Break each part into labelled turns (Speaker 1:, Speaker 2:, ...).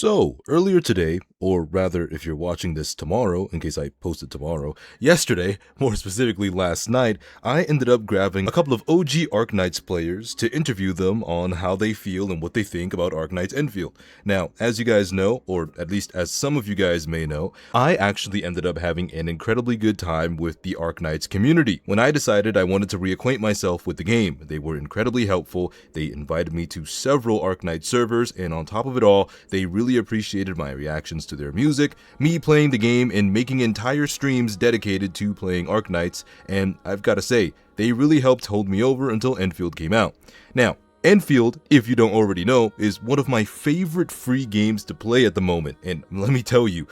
Speaker 1: So, earlier today, or rather if you're watching this tomorrow, in case I posted tomorrow, yesterday, more specifically last night, I ended up grabbing a couple of OG ARKNIGHTS players to interview them on how they feel and what they think about ARKNIGHTS Enfield. Now, as you guys know, or at least as some of you guys may know, I actually ended up having an incredibly good time with the ARKNIGHTS community. When I decided I wanted to reacquaint myself with the game, they were incredibly helpful. They invited me to several ARKNIGHTS servers, and on top of it all, they really appreciated my reactions to their music, me playing the game, and making entire streams dedicated to playing ARKNIGHTS, and I've gotta say, they really helped hold me over until Enfield came out. Now, Enfield, if you don't already know, is one of my favorite free games to play at the moment, and let me tell you,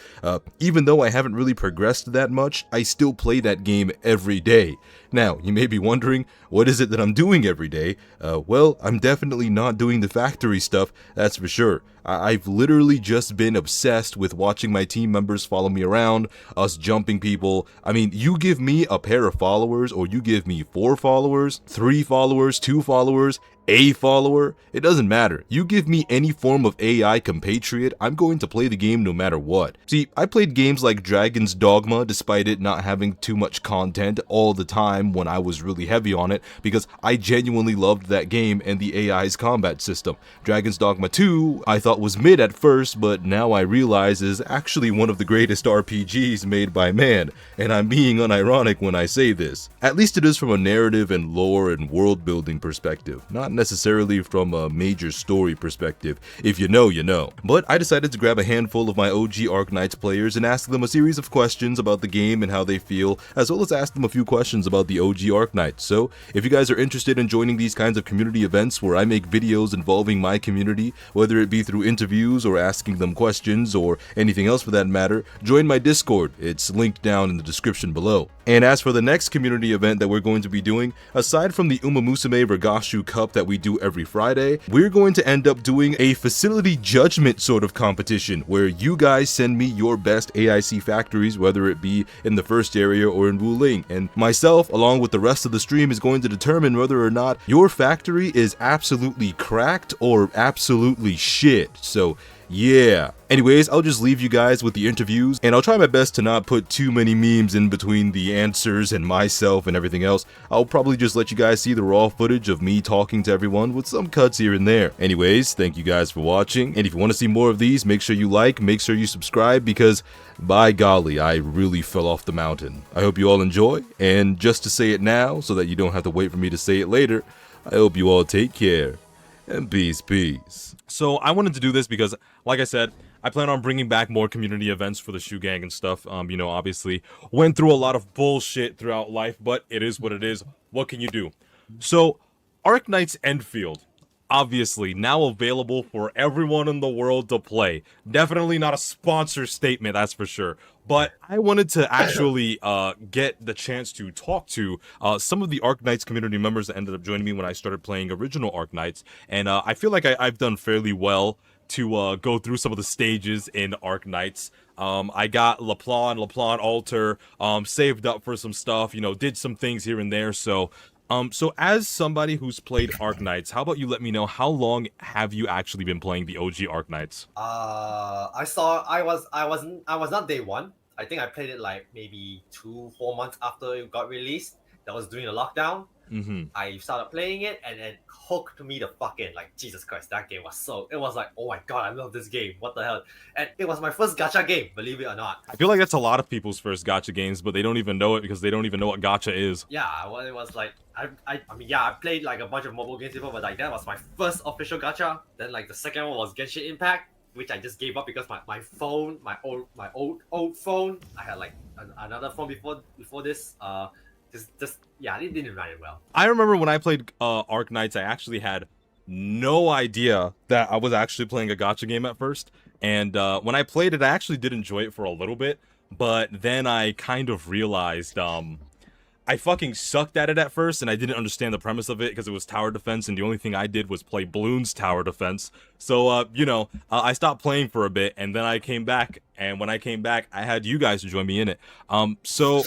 Speaker 1: even though I haven't really progressed that much, I still play that game every day. Now, you may be wondering, what is it that I'm doing every day? Well, I'm definitely not doing the factory stuff, that's for sure. I've literally just been obsessed with watching my team members follow me around, us jumping people. I mean, you give me a pair of followers, or you give me 4 followers, 3 followers, 2 followers, a follower, it doesn't matter. You give me any form of AI compatriot, I'm going to play the game no matter what. See, I played games like Dragon's Dogma despite it not having too much content all the time when I was really heavy on it, because I genuinely loved that game and the AI's combat system. Dragon's Dogma 2, I thought was mid at first, but now I realize is actually one of the greatest RPGs made by man, and I'm being unironic when I say this. At least it is from a narrative and lore and world building perspective, not necessarily from a major story perspective. If you know, you know. But I decided to grab a handful of my OG ARKNIGHTS players and ask them a series of questions about the game and how they feel, as well as ask them a few questions about the OG ARKNIGHTS. So, if you guys are interested in joining these kinds of community events where I make videos involving my community, whether it be through interviews or asking them questions or anything else for that matter, join my Discord. It's linked down in the description below. And as for the next community event that we're going to be doing, aside from the Umamusume Vergashu Cup that we do every Friday, we're going to end up doing a facility judgment sort of competition where you guys send me your best AIC factories, whether it be in the first area or in Wuling, and myself, along with the rest of the stream, is going to determine whether or not your factory is absolutely cracked or absolutely shit. So yeah. Anyways, I'll just leave you guys with the interviews, and I'll try my best to not put too many memes in between the answers and myself and everything else. I'll probably just let you guys see the raw footage of me talking to everyone with some cuts here and there. Anyways, thank you guys for watching, and if you want to see more of these, make sure you like, make sure you subscribe, because by golly, I really fell off the mountain. I hope you all enjoy, and just to say it now, so that you don't have to wait for me to say it later, I hope you all take care, and peace. So I wanted to do this because, like I said, I plan on bringing back more community events for the Shoe Gang and stuff. You know, obviously, went through a lot of bullshit throughout life, but it is what it is. What can you do? So, ARKNIGHTS Enfield, obviously, now available for everyone in the world to play. Definitely not a sponsor statement, that's for sure. But I wanted to actually get the chance to talk to some of the ARKNIGHTS community members that ended up joining me when I started playing original ARKNIGHTS. And I feel like I've done fairly well to go through some of the stages in ARKNIGHTS. I got LaPlan Altar, saved up for some stuff, you know, did some things here and there. So as somebody who's played ARKNIGHTS, how about you let me know, how long have you actually been playing the OG ARKNIGHTS?
Speaker 2: I was not day one. I think I played it like maybe 2-4 months after it got released. That was during the lockdown. I started playing it, and then hooked me the fucking, like, Jesus Christ, that game was it was like, oh my god, I love this game, what the hell. And it was my first gacha game, believe it or not.
Speaker 1: I feel like that's a lot of people's first gacha games, but they don't even know it because they don't even know what gacha is.
Speaker 2: Yeah, well, it was like, I mean, yeah, I played like a bunch of mobile games before, but like that was my first official gacha. Then like the second one was Genshin Impact, which I just gave up because my phone, my old phone, I had like another phone before this, yeah, it didn't run it well.
Speaker 1: I remember when I played ARKNIGHTS, I actually had no idea that I was actually playing a gacha game at first. And when I played it, I actually did enjoy it for a little bit. But then I kind of realized I fucking sucked at it at first, and I didn't understand the premise of it because it was tower defense, and the only thing I did was play Bloons tower defense. So, you know, I stopped playing for a bit, and then I came back, and when I came back, I had you guys to join me in it. So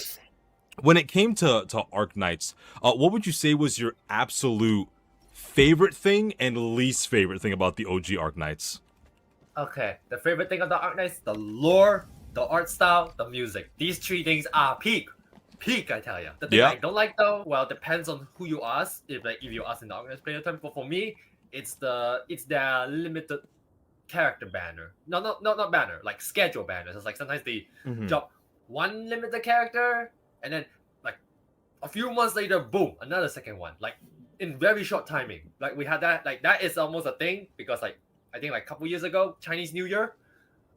Speaker 1: when it came to ARKNIGHTS, what would you say was your absolute favorite thing and least favorite thing about the OG ARKNIGHTS?
Speaker 2: Okay, the favorite thing about Arknights, the lore, the art style, the music. These three things are peak. Peak, I tell you. The thing
Speaker 1: Yeah.
Speaker 2: I don't like though, well, it depends on who you ask. If you ask in the Arknights player term, but for me, it's their limited character banner. No, not banner, like schedule banners. It's like sometimes they drop one limited character and then like a few months later, boom, another second one. Like in very short timing. Like we had that, like that is almost a thing because like I think like a couple years ago, Chinese New Year,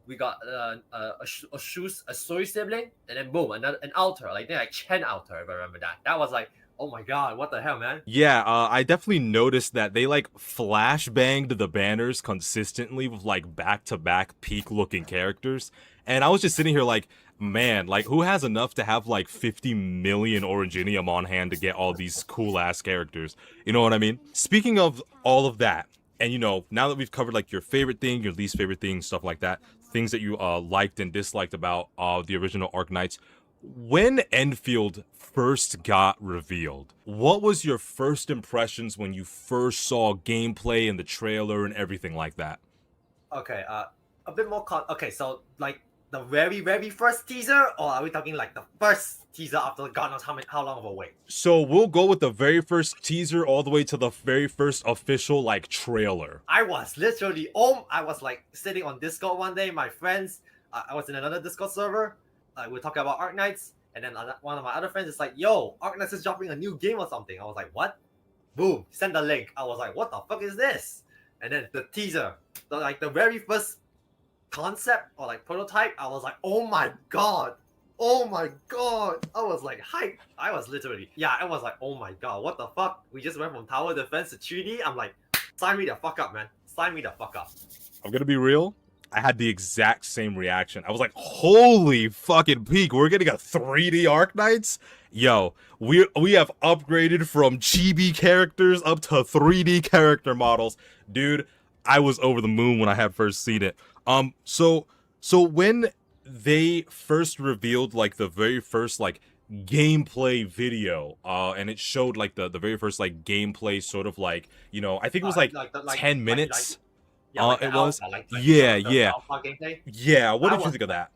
Speaker 2: we got a Sui sibling, and then boom, an altar, like Chen altar, if I remember that. That was like, oh my god, what the hell, man?
Speaker 1: Yeah, I definitely noticed that they like flash banged the banners consistently with like back-to-back peak-looking characters, and I was just sitting here like, man, like who has enough to have like 50 million Originium on hand to get all these cool-ass characters? You know what I mean? Speaking of all of that, and you know, now that we've covered like your favorite thing, your least favorite thing, stuff like that, things that you liked and disliked about the original Arknights, when Enfield first got revealed, what was your first impressions when you first saw gameplay and the trailer and everything like that?
Speaker 2: Okay, a bit more okay, so like the very first teaser, or are we talking like the first teaser after God knows how long of a wait?
Speaker 1: So we'll go with the very first teaser all the way to the very first official like trailer.
Speaker 2: I was literally I was like sitting on Discord one day, my friends, I was in another Discord server, we're talking about Arknights, and then one of my other friends is like, yo, Arknights is dropping a new game or something. I was like, what? Boom, send the link. I was like, what the fuck is this? And then the teaser, the very first concept or like prototype, I was like, oh my god, I was like hyped. I was literally, I was like, oh my god, what the fuck? We just went from tower defense to 3D. I'm like, sign me the fuck up, man. Sign me the fuck up.
Speaker 1: I'm gonna be real, I had the exact same reaction. I was like, holy fucking peak, we're getting a 3D Arknights? Yo, we have upgraded from chibi characters up to 3D character models. Dude, I was over the moon when I had first seen it. So when they first revealed like the very first like gameplay video, and it showed like the very first like gameplay sort of like, you know, I think it was like 10 minutes. It was. Yeah. Yeah, what did you think of that?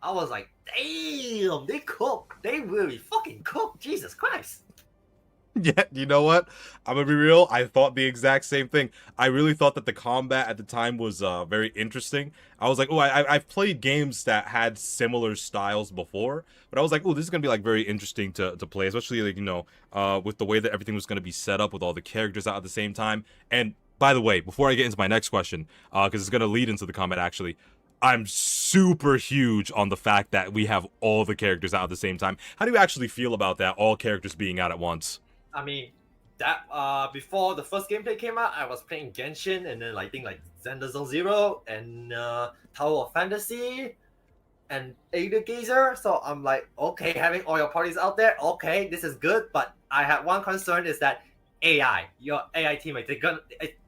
Speaker 2: I was like, damn, they cook. They really fucking cook. Jesus Christ.
Speaker 1: Yeah, you know what? I'm gonna be real. I thought the exact same thing. I really thought that the combat at the time was very interesting. I was like, oh, I've played games that had similar styles before, but I was like, oh, this is gonna be like very interesting to play, especially like, you know, with the way that everything was gonna be set up with all the characters out at the same time. And by the way, before I get into my next question, because it's gonna lead into the comment actually, I'm super huge on the fact that we have all the characters out at the same time. How do you actually feel about that? All characters being out at once?
Speaker 2: I mean, that before the first gameplay came out, I was playing Genshin, and then I think like Xander Zone Zero and Tower of Fantasy and Ada Gazer. So I'm like, okay, having all your parties out there, okay, this is good. But I had one concern is that your AI teammates,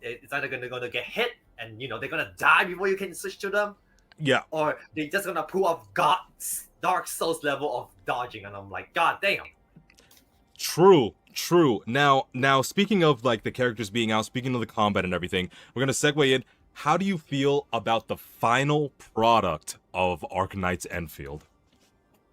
Speaker 2: it's either gonna get hit, and you know they're gonna die before you can switch to them.
Speaker 1: Yeah.
Speaker 2: Or they're just gonna pull off God's Dark Souls level of dodging, and I'm like, god damn.
Speaker 1: True. Now speaking of like the characters being out, speaking of the combat and everything, we're gonna segue in. How do you feel about the final product of Arknights Enfield?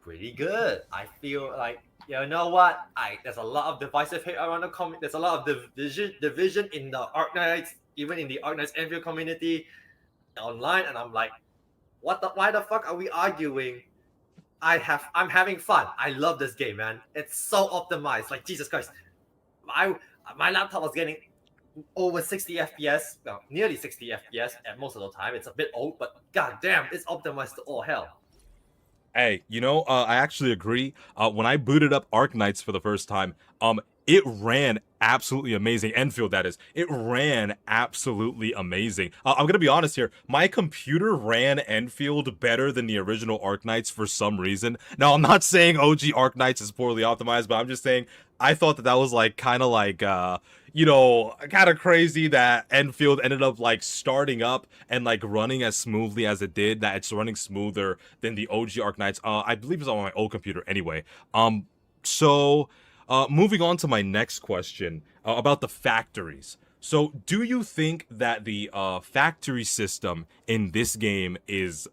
Speaker 2: Pretty good. I feel like, you know what? There's a lot of divisive hate around the comment. There's a lot of division in the Arknights, even in the Arknights Enfield community online, and I'm like, why the fuck are we arguing? I'm having fun. I love this game, man. It's so optimized. Like, Jesus Christ. My laptop was getting over 60 FPS, well, nearly 60 FPS at most of the time. It's a bit old, but god damn, it's optimized to all hell.
Speaker 1: Hey, you know, I actually agree. When I booted up Arknights for the first time, it ran absolutely amazing. Enfield, that is. It ran absolutely amazing. I'm gonna be honest here. My computer ran Enfield better than the original Arknights for some reason. Now, I'm not saying OG Arknights is poorly optimized, but I'm just saying I thought that was like kind of like you know, kind of crazy that Enfield ended up like starting up and like running as smoothly as it did, that it's running smoother than the OG Arknights. I believe it's on my old computer anyway. So moving on to my next question about the factories. So, do you think that the factory system in this game is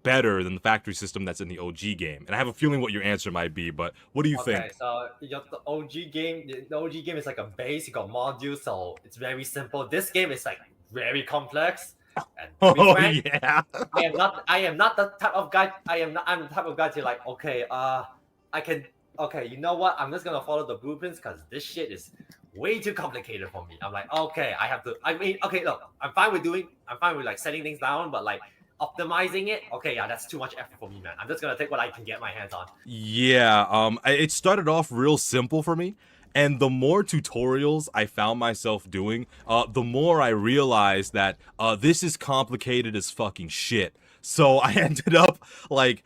Speaker 1: better than the factory system that's in the OG game? And I have a feeling what your answer might be, but what do you
Speaker 2: Okay,
Speaker 1: think?
Speaker 2: so the OG game, the OG game is like a base. You got modules, so it's very simple. This game is like very complex. And to be
Speaker 1: Oh
Speaker 2: frank,
Speaker 1: yeah.
Speaker 2: I am not the type of guy. I'm the type of guy to like. Okay, I can. Okay, you know what? I'm just gonna follow the blueprints because this shit is way too complicated for me. I'm like, okay, I have to. I mean, okay, look, I'm fine with doing. I'm fine with like setting things down, but like optimizing it. Okay, yeah, that's too much effort for me, man. I'm just gonna take what I can get my hands on.
Speaker 1: Yeah, it started off real simple for me, and the more tutorials I found myself doing, the more I realized that this is complicated as fucking shit. So I ended up like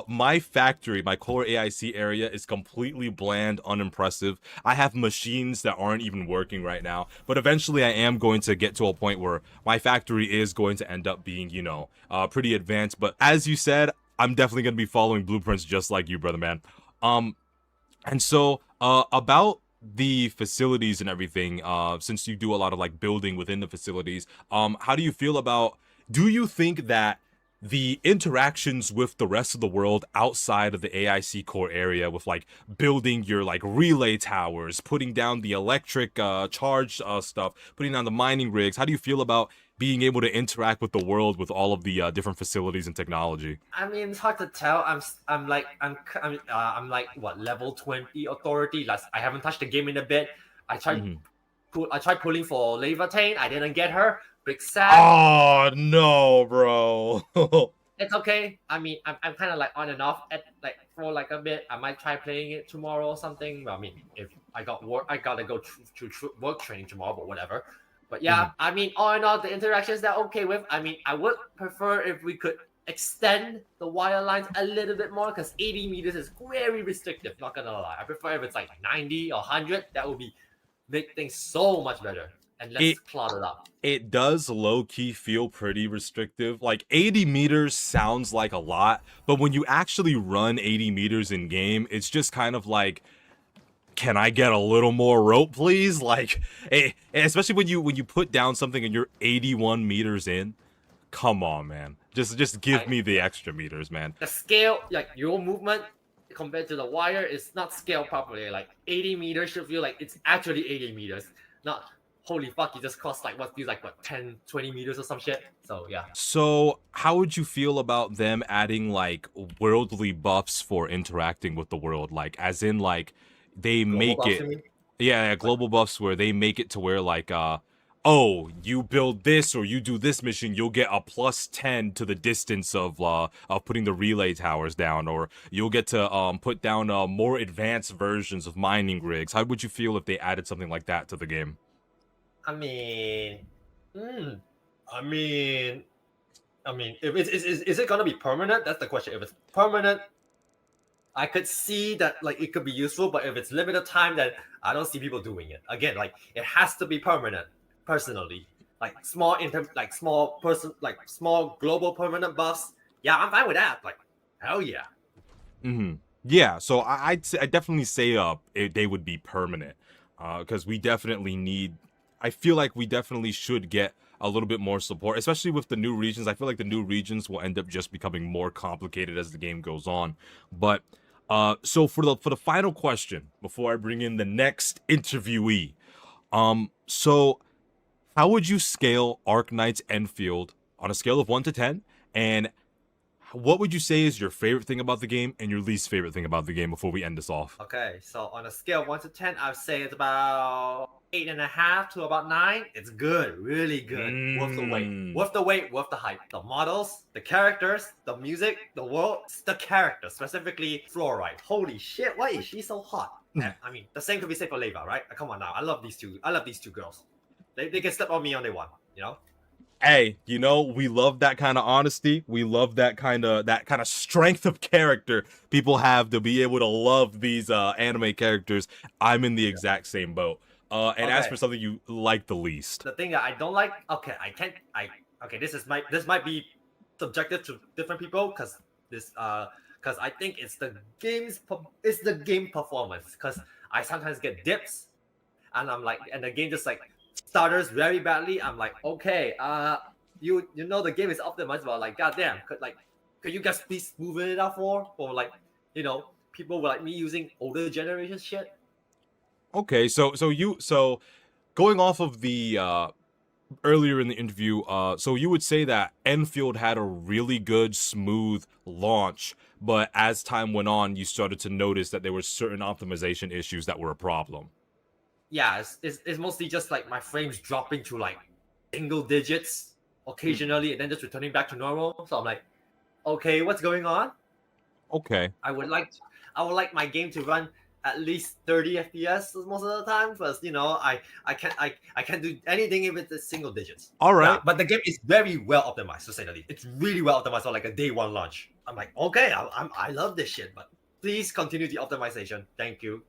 Speaker 1: my factory, my core AIC area is completely bland, unimpressive. I have machines that aren't even working right now, but eventually I am going to get to a point where my factory is going to end up being, you know, pretty advanced. But as you said, I'm definitely gonna be following blueprints just like you, brother man. Um, and so about the facilities and everything, since you do a lot of like building within the facilities, how do you feel about? Do you think that the interactions with the rest of the world outside of the AIC core area, with like building your like relay towers, putting down the electric charge stuff, putting down the mining rigs, how do you feel about being able to interact with the world with all of the different facilities and technology?
Speaker 2: I mean, it's hard to tell. I'm like what level 20 authority. Last I haven't touched the game in a bit. I tried
Speaker 1: Mhm.
Speaker 2: I tried pulling for Levatane. I didn't get her. Big sad.
Speaker 1: Oh no, bro.
Speaker 2: It's okay. I mean, I'm kind of like on and off at like for like a bit. I might try playing it tomorrow or something. Well, I mean, if I got work, I gotta go to work training tomorrow, but whatever. But yeah,
Speaker 1: Mhm.
Speaker 2: I mean, all in all, the interactions they're okay with. I mean, I would prefer if we could extend the wire lines a little bit more because 80 meters is very restrictive. Not gonna lie, I prefer if it's like 90 or 100. That would be make things so much better and less
Speaker 1: It
Speaker 2: cluttered up.
Speaker 1: it does low key feel pretty restrictive. Like 80 meters sounds like a lot, but when you actually run 80 meters in game, it's just kind of like, can I get a little more rope, please? Like, especially when you put down something and you're 81 meters in. Come on, man. Just give
Speaker 2: I
Speaker 1: me the extra meters, man.
Speaker 2: the scale, like your movement compared to the wire, is not scaled properly. Like 80 meters should feel like it's actually 80 meters, not holy fuck, it just costs like what feels like what 10, 20 meters or some shit. So yeah.
Speaker 1: So, how would you feel about them adding like worldly buffs for interacting with the world? Like, as in, like, they
Speaker 2: Global
Speaker 1: make
Speaker 2: buffs,
Speaker 1: it,
Speaker 2: you mean?
Speaker 1: yeah,
Speaker 2: Like,
Speaker 1: global buffs where they make it to where, like, oh, you build this or you do this mission, you'll get a +10 to the distance of putting the relay towers down, or you'll get to put down more advanced versions of mining rigs. How would you feel if they added something like that to the game?
Speaker 2: I mean, mm, I mean, if is it gonna be permanent? That's the question. If it's permanent, I could see that like it could be useful, but if it's limited time, then I don't see people doing it. Again, like it has to be permanent. Personally, like small global permanent buffs. Yeah, I'm fine with that. Like hell yeah.
Speaker 1: Hmm. Yeah, so I'd definitely say they would be permanent, because we definitely need. I feel like we definitely should get a little bit more support, especially with the new regions. I feel like the new regions will end up just becoming more complicated as the game goes on. But so for the final question before I bring in the next interviewee, so how would you scale Arknights Enfield on a scale of 1 to 10? And what would you say is your favorite thing about the game and your least favorite thing about the game before we end this off?
Speaker 2: Okay, so on a scale of 1 to 10, I'd say it's about 8.5 to about 9. It's good, really good. Worth the wait.
Speaker 1: Mm.
Speaker 2: Worth the wait, worth the hype. The models, the characters, the music, the world, the characters, specifically Fluorite. Holy shit, why is she so hot? I mean, the same could be said for Leva, right? Come on now. I love these two. I love these two girls. They can step on me on day one, you know?
Speaker 1: Hey, you know, we love that kind of honesty. We love that kind of strength of character people have to be able to love these anime characters. I'm in the exact same boat. And as
Speaker 2: Okay.
Speaker 1: for something you like the least.
Speaker 2: The thing that I don't like, okay, I can't I okay, this might be subjective to different people because I think it's the game performance because I sometimes get dips and I'm like and the game just like stutters very badly, I'm like, okay, you know the game is optimized, but like, goddamn, could you guys please move it up for like, people like me using older generation shit?
Speaker 1: Okay, so going off of the earlier in the interview, so you would say that Enfield had a really good, smooth launch, but as time went on, you started to notice that there were certain optimization issues that were a problem.
Speaker 2: Yeah, it's mostly just like my frames dropping to like single digits occasionally, and then just returning back to normal. So I'm like, okay, what's going on?
Speaker 1: Okay.
Speaker 2: I would like I would like my game to run at least 30 FPS most of the time, because I can't do anything if it's single digits.
Speaker 1: All right.
Speaker 2: Yeah, but the game is very well optimized, to say the least. It's really well optimized for like a day one launch. I'm like, okay, I love this shit, but please continue the optimization. Thank you.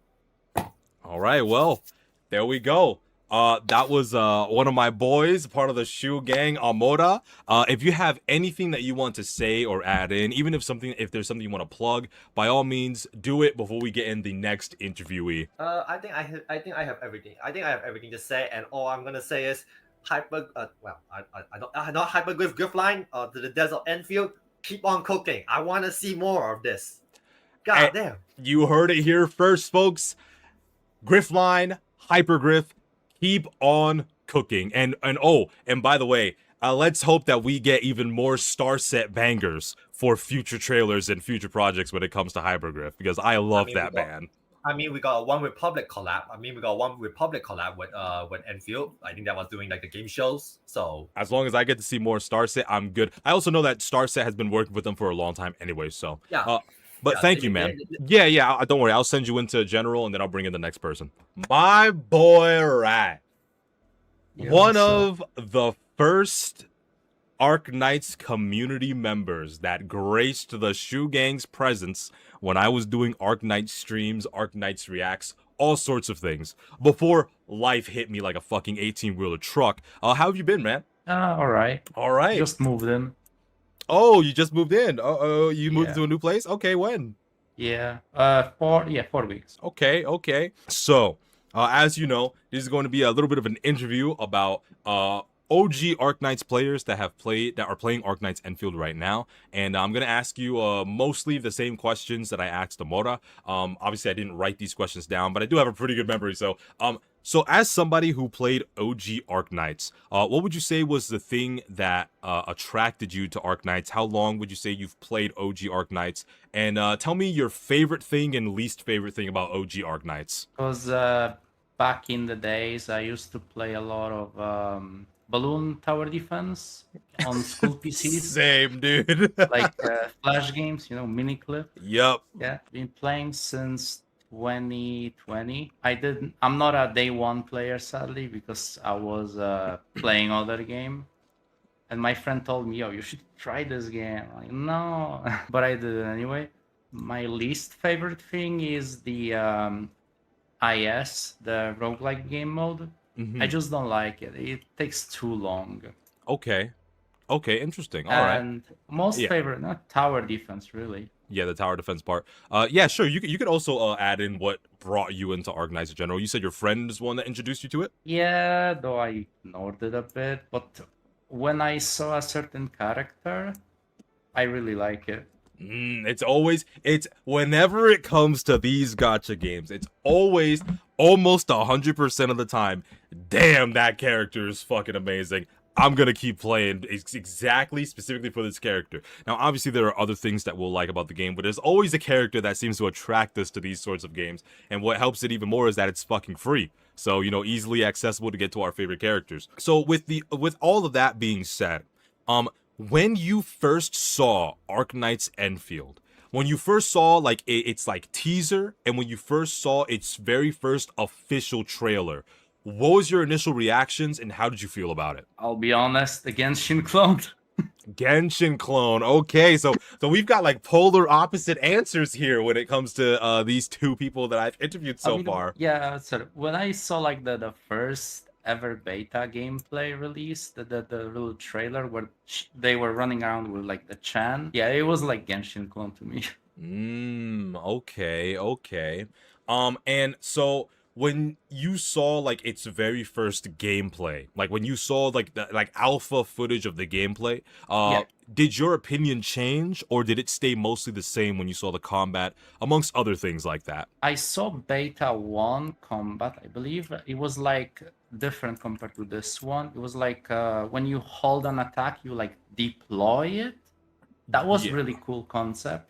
Speaker 1: All right, well, there we go. That was one of my boys, part of the shoe gang, Amoda. If you have anything that you want to say or add in, even if there's something you want to plug, by all means, do it before we get in the next interviewee.
Speaker 2: I think I have everything. I think I have everything to say, and all I'm gonna say is hyper. I not hyperglyph griffline to the desert Enfield. Keep on cooking. I want to see more of this. God damn.
Speaker 1: You heard it here first, folks. Griffline, hypergriff, keep on cooking. And by the way, let's hope that we get even more star set bangers for future trailers and future projects when it comes to hypergriff, because I love that band.
Speaker 2: We got a One Republic collab. We got One Republic collab with Enfield. I think that was doing like the game shows. So
Speaker 1: as long as I get to see more Starset, I'm good. I also know that Starset has been working with them for a long time anyway. So
Speaker 2: yeah.
Speaker 1: But
Speaker 2: yeah,
Speaker 1: thank you, man. Yeah. Don't worry. I'll send you into general, and then I'll bring in the next person. My boy, Rat. Yeah, one of the first ARKNIGHTS community members that graced the Shoe Gang's presence when I was doing ARKNIGHTS streams, ARKNIGHTS reacts, all sorts of things, before life hit me like a fucking 18-wheeler truck. How have you been, man?
Speaker 3: All right.
Speaker 1: All right.
Speaker 3: Just moved in.
Speaker 1: Oh, you just moved in. You moved to a new place? Okay, when?
Speaker 3: Yeah. 4 weeks.
Speaker 1: Okay. So, as you know, this is going to be a little bit of an interview about OG ARKNIGHTS players that are playing ARKNIGHTS Enfield right now, and I'm gonna ask you mostly the same questions that I asked Amoda. Obviously I didn't write these questions down, but I do have a pretty good memory. So as somebody who played OG ARKNIGHTS, what would you say was the thing that attracted you to ARKNIGHTS? How long would you say you've played OG ARKNIGHTS? And tell me your favorite thing and least favorite thing about OG ARKNIGHTS.
Speaker 3: Because back in the days, I used to play a lot of balloon tower defense on school PCs.
Speaker 1: Same, dude.
Speaker 3: Like flash games, mini clip.
Speaker 1: Yep.
Speaker 3: Yeah, been playing since 2020. I'm not a day one player, sadly, because I was playing other game. And my friend told me, yo, you should try this game. I'm like, no, but I did it anyway. My least favorite thing is the IS, the roguelike game mode. I just don't like it. It takes too long.
Speaker 1: Okay, interesting. All right.
Speaker 3: And most favorite, not tower defense, really.
Speaker 1: Yeah, the tower defense part. Yeah, sure. You could also add in what brought you into ARKNIGHTS in general. You said your friend is one that introduced you to it?
Speaker 3: Yeah, though I ignored it a bit. But when I saw a certain character, I really like it.
Speaker 1: It's whenever it comes to these gacha games, it's always almost 100% of the time, damn, that character is fucking amazing. I'm gonna keep playing specifically for this character. Now, obviously, there are other things that we'll like about the game, but there's always a character that seems to attract us to these sorts of games. And what helps it even more is that it's fucking free. So, easily accessible to get to our favorite characters. So with all of that being said, when you first saw ARKNIGHTS Enfield, when you first saw like its like teaser, and when you first saw its very first official trailer, what was your initial reactions and how did you feel about it?
Speaker 3: I'll be honest, the Genshin clone.
Speaker 1: Genshin clone. Okay, so we've got like polar opposite answers here when it comes to these two people that I've interviewed so far.
Speaker 3: Yeah, so when I saw like the first ever beta gameplay release, the little trailer where they were running around with like the Chan, yeah, it was like Genshin clone to me.
Speaker 1: Okay. And so when you saw like its very first gameplay, like when you saw like the like alpha footage of the gameplay,
Speaker 3: Yeah.
Speaker 1: did your opinion change, or did it stay mostly the same when you saw the combat, amongst other things like that?
Speaker 3: I saw beta 1 combat, I believe. It was like different compared to this one. It was like when you hold an attack, you like deploy it. That was
Speaker 1: Yeah.
Speaker 3: really cool concept.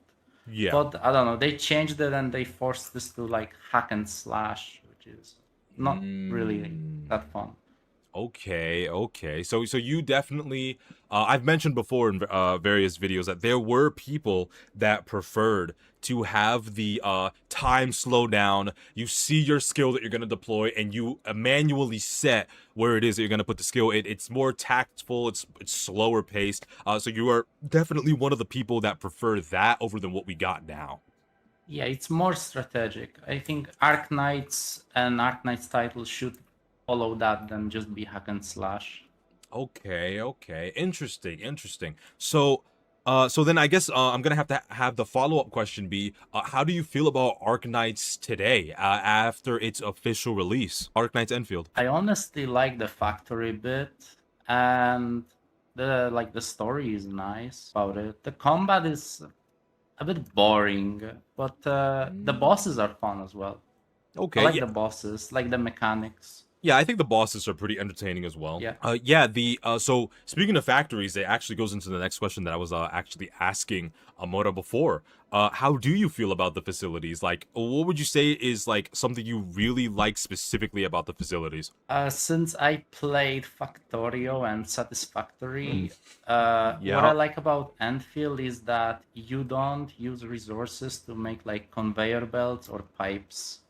Speaker 1: Yeah.
Speaker 3: But I don't know, they changed it and they forced this to like hack and slash, which is not really that fun.
Speaker 1: Okay. So you definitely, I've mentioned before in various videos that there were people that preferred to have the time slow down. You see your skill that you're going to deploy, and you manually set where it is that you're going to put the skill. It's more tactful, it's slower paced. So you are definitely one of the people that prefer that over than what we got now.
Speaker 3: Yeah, it's more strategic. I think Arknights and Arknights titles should follow that than just be hack and slash.
Speaker 1: Okay. Interesting. So, so then I guess I'm gonna have to have the follow-up question be, how do you feel about Arknights today, after its official release? Arknights Enfield.
Speaker 3: I honestly like the factory bit, and the story is nice about it. The combat is a bit boring, but the bosses are fun as well.
Speaker 1: Okay,
Speaker 3: I like
Speaker 1: yeah.
Speaker 3: the bosses, like the mechanics.
Speaker 1: Yeah, I think the bosses are pretty entertaining as well.
Speaker 3: Yeah.
Speaker 1: So speaking of factories, it actually goes into the next question that I was actually asking Amoda before. How do you feel about the facilities? Like, what would you say is like something you really like specifically about the facilities?
Speaker 3: Since I played Factorio and Satisfactory,
Speaker 1: Yeah.
Speaker 3: what I like about Enfield is that you don't use resources to make like conveyor belts or pipes.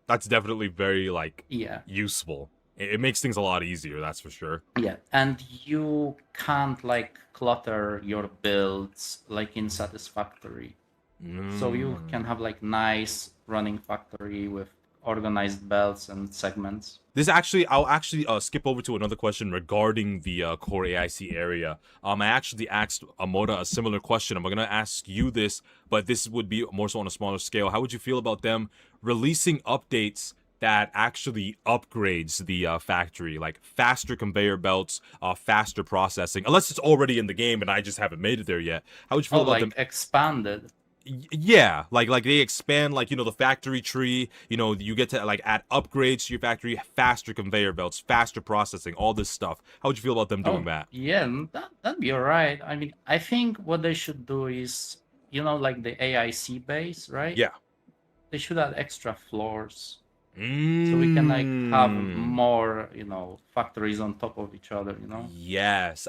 Speaker 1: That's definitely very like
Speaker 3: Yeah.
Speaker 1: useful. It makes things a lot easier, that's for sure.
Speaker 3: Yeah, and you can't like clutter your builds like in Satisfactory. So you can have like nice running factory with organized belts and segments.
Speaker 1: I'll actually skip over to another question regarding the core AIC area. I actually asked Amoda a similar question. I'm gonna ask you this, but this would be more so on a smaller scale. How would you feel about them releasing updates that actually upgrades the factory, like faster conveyor belts, faster processing, unless it's already in the game and I just haven't made it there yet? How would you feel about
Speaker 3: like
Speaker 1: them
Speaker 3: expanded?
Speaker 1: Yeah, like they expand, like, you know, the factory tree, you know, you get to like add upgrades to your factory, faster conveyor belts, faster processing, all this stuff. How would you feel about them doing that?
Speaker 3: Yeah, that'd be all right. I mean, I think what they should do is, you know, like the AIC base, right?
Speaker 1: Yeah.
Speaker 3: They should add extra floors. So we can like have more, you know, factories on top of each other, you know?
Speaker 1: Yes,